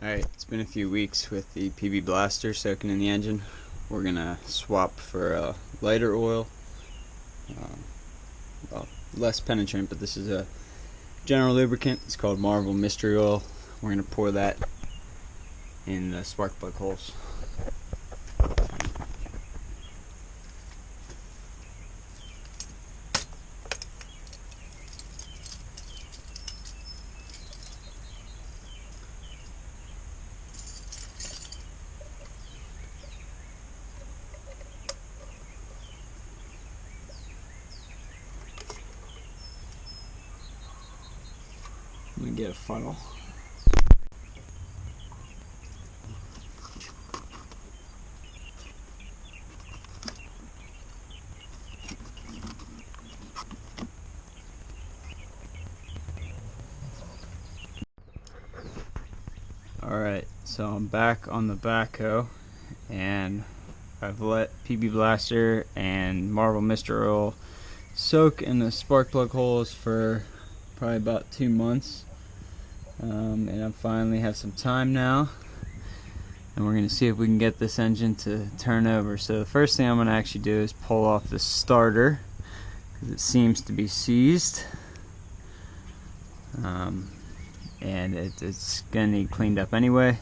Alright, it's been a few weeks with the PB blaster soaking in the engine. We're gonna swap for a lighter oil, well, less penetrant, but this is a general lubricant. It's called Marvel Mystery Oil. We're gonna pour that in the spark plug holes. Let me get a funnel. Alright, so I'm back on the backhoe and I've let PB Blaster and Marvel Mystery Oil soak in the spark plug holes for probably about 2 months. And I finally have some time now, and we're going to see if we can get this engine to turn over. So the first thing I'm going to actually do is pull off the starter because it seems to be seized, and it's going to need cleaned up anyway,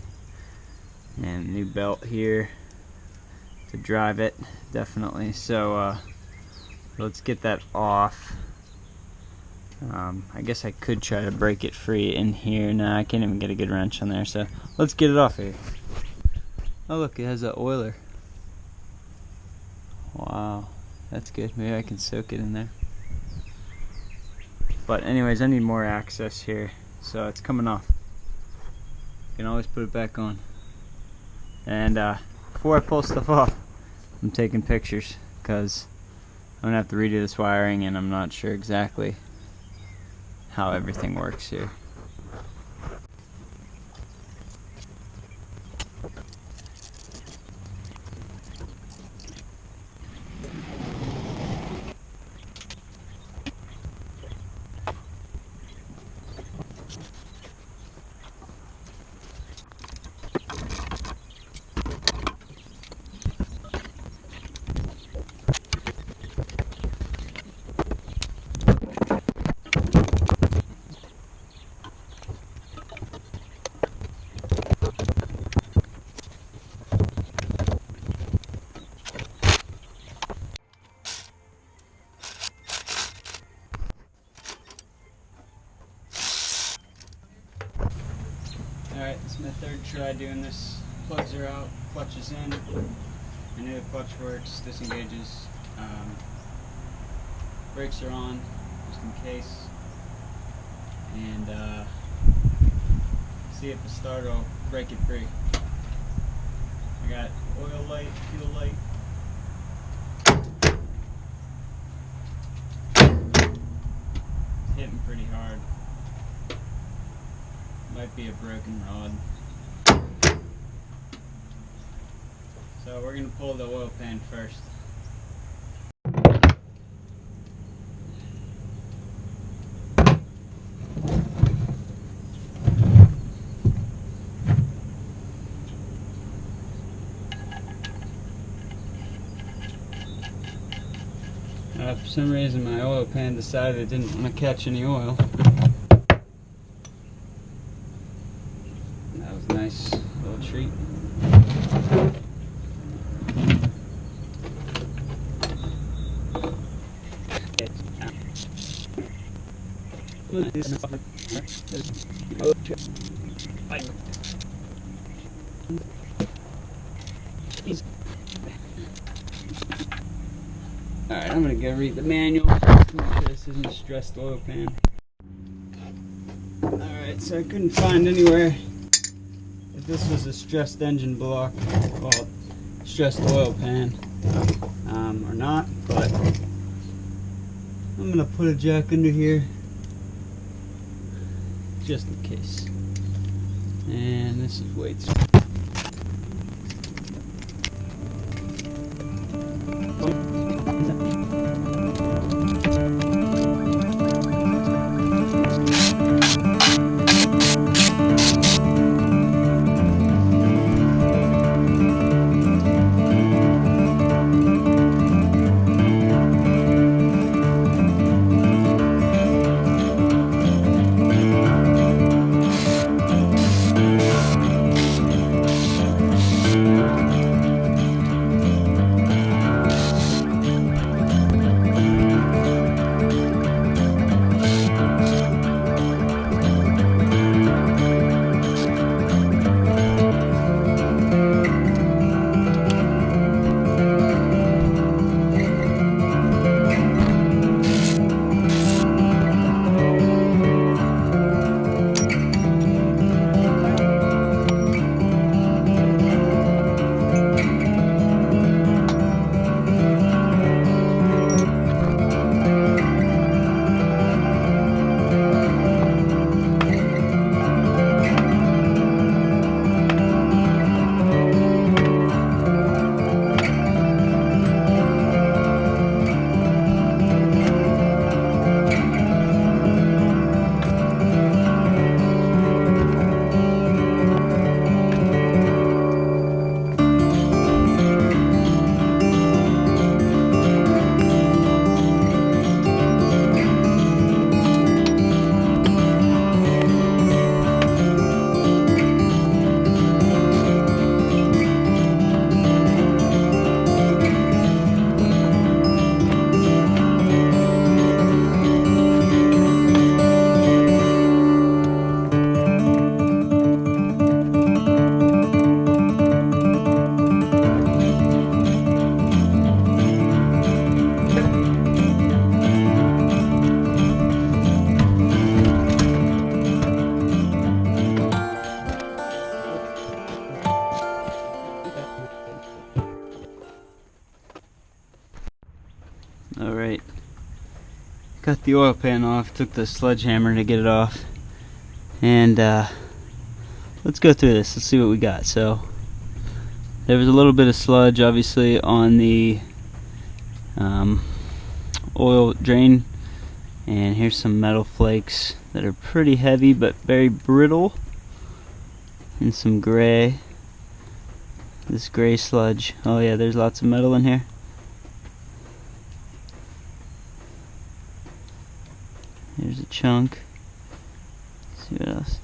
and new belt here to drive it definitely. So let's get that off. I guess I could try to break it free in here. Nah, I can't even get a good wrench on there, so let's get it off here. Oh look, it has an oiler. Wow, that's good. Maybe I can soak it in there. But anyways, I need more access here, so it's coming off. You can always put it back on. And before I pull stuff off, I'm taking pictures because I'm gonna have to redo this wiring, and I'm not sure exactly how everything works here. Alright, this is my third try doing this. Plugs are out, clutch is in. I know the clutch works, disengages. Brakes are on, just in case. And see if the starter will break it free. I got oil light, fuel light. It's hitting pretty hard. Might be a broken rod. So we're going to pull the oil pan first. For some reason my oil pan decided it didn't want to catch any oil. That was a nice little treat. Alright, I'm gonna go read the manual. Make sure this isn't a stressed oil pan. Alright, so I couldn't find anywhere if this was a stressed engine block, well, stressed oil pan, or not, but I'm gonna put a jack under here just in case. And this is weights. got the oil pan off, took the sledgehammer to get it off, and let's go through this. Let's see what we got. So there was a little bit of sludge obviously on the oil drain, and here's some metal flakes that are pretty heavy but very brittle, and some gray. This gray sludge. Oh yeah, there's lots of metal in here. Here's a chunk. Let's see what else.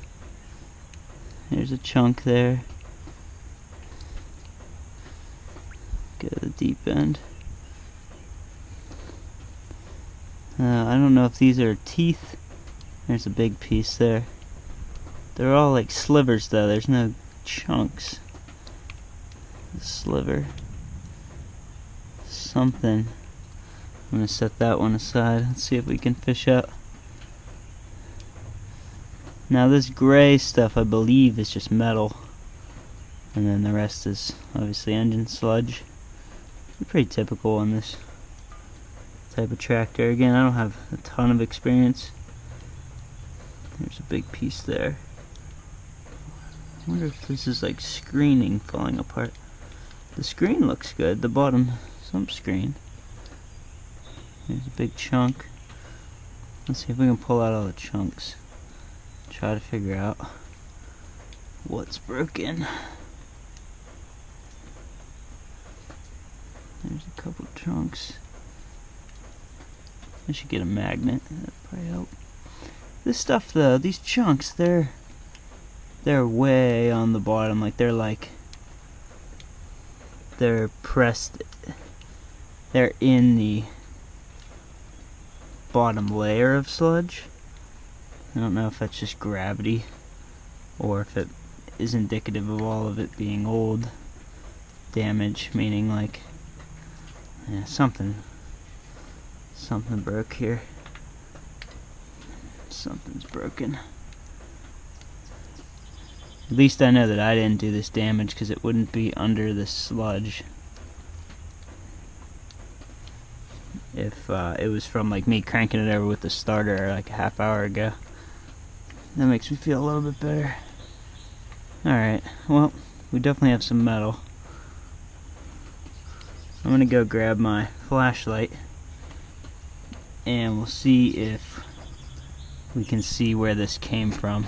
There's a chunk there. Go to the deep end. I don't know if these are teeth. There's a big piece there. They're all like slivers though, there's no chunks. A sliver. Something. I'm gonna set that one aside. Let's see if we can fish out. Now this gray stuff I believe is just metal. And then the rest is obviously engine sludge. Pretty typical on this type of tractor. Again, I don't have a ton of experience. There's a big piece there. I wonder if this is like screening falling apart. The screen looks good, the bottom sump screen. There's a big chunk. Let's see if we can pull out all the chunks. Try to figure out what's broken. There's a couple chunks. I should get a magnet. That'd probably help. This stuff though, these chunks, they're way on the bottom. Like they're pressed. They're in the bottom layer of sludge. I don't know if that's just gravity or if it is indicative of all of it being old damage, meaning like something broke here. Something's broken. At least I know that I didn't do this damage because it wouldn't be under the sludge if it was from like me cranking it over with the starter like a half hour ago. That makes me feel a little bit better. Alright, well, we definitely have some metal. I'm gonna go grab my flashlight and we'll see if we can see where this came from.